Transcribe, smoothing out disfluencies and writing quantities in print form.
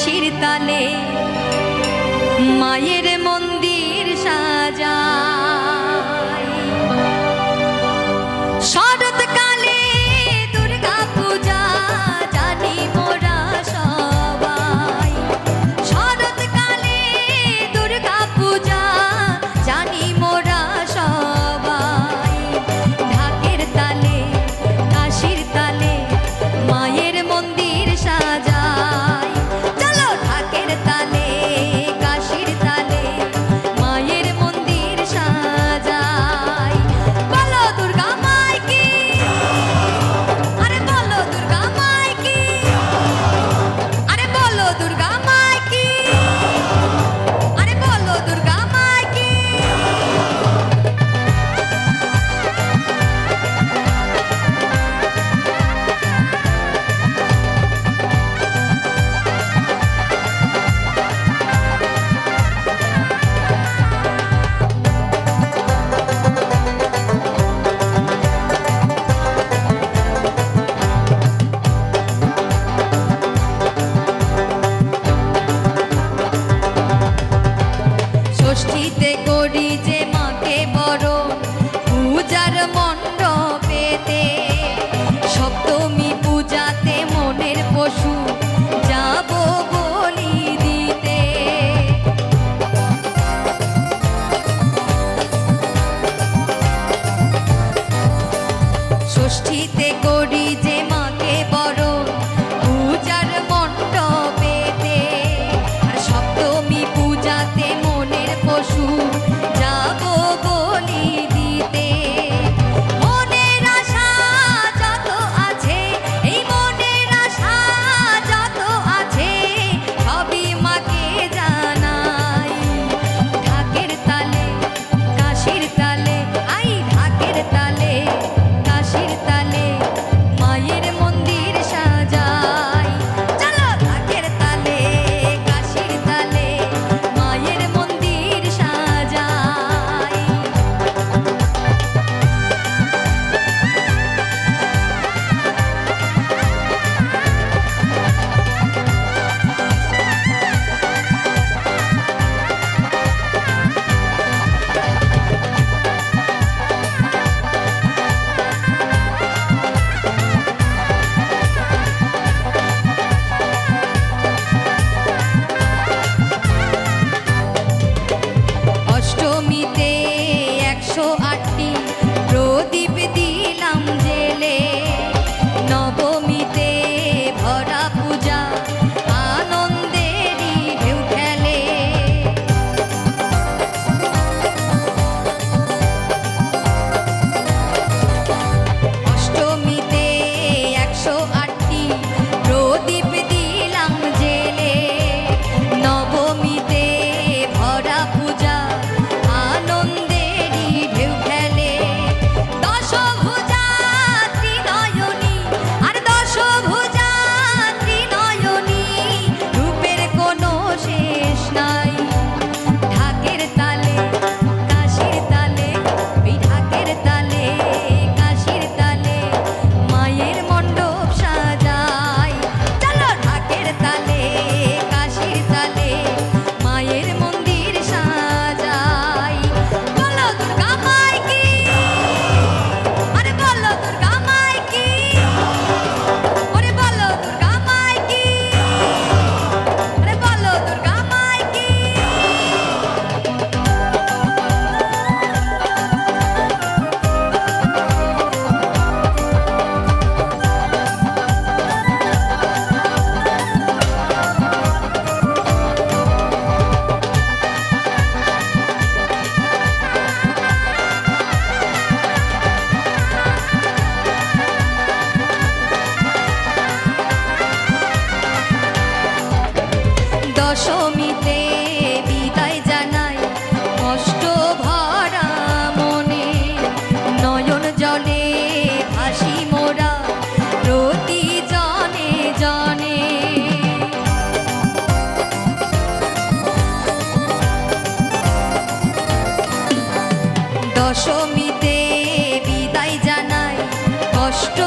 কাশির তালে মায়ের মন্দির সাজায়। শরৎকালে দুর্গা পূজা জানি মোরা সবাই। শরৎকালে দুর্গা পূজা জানি মোরা সবাই। ঢাকের তালে কাশির তালে মায়ের মন্দির সাজায়। চলো ঢাকের তালে কাশির তালে মায়ের মন্দির সাজায়। বলো দুর্গা মাই কি, আরে বলো দুর্গা মাই কি, আরে বলো দুর্গা মাই কি, আরে বলো দুর্গা মাই কি। ষষ্ঠীতে করি যে মাকে বরণ পূজার মণ্ডপেতে। সপ্তমী পূজাতে মনের পশু যাব বলি দিতে। ষষ্ঠীতে করি যে মাকে বরণ পূজার মণ্ডপেতে। আর সপ্তমী পূজাতে মনের পশু যাব বলি দিতে। মনের আশা যত আছে, এই মনের আশা যত আছে, সবই মাকে জানাই। ঢাকের তালে কাশির তালে, আই ঢাকের তালে কাশির তালে মায়ের মন্দির সাজাই। চলো ঢাকের তালে কাশির তালে মায়ের মন্দির সাজাই। অষ্টমীতে 108টি প্রদীপ দিলাম জেলে। নবমীতে ভরা পূজা আনন্দেরই ঢেউ খেলে। অষ্টমীতে 108টি প্রদীপ দিলাম জেলে। নবমীতে ভরা পূজা আনন্দেরই ঢেউ খেলে। দশভুজা ত্রিনয়নী, আর দশভুজা ত্রিনয়নী, রূপের কোনো শেষ নাই। ঢাকের তালে কাশির তালে, ওই ঢাকের তালে কাশির তালে মায়ের মণ্ডপ সাজাই। চলো ঢাকের তালে কাশির তালে মায়ের মন্দির সাজাই। বলো দুর্গা মাই কি, আরে বলো দুর্গা মাই কি, ওরে বলো দুর্গা মাই কি, আরে বলো দুর্গা মাই কি। দশমীতে বিদায় জানাই কষ্ট ভরা মনে। নয়ন জলে ভাসি মোরা প্রতি জনে জনে। দশমীতে বিদায় জানাই কষ্ট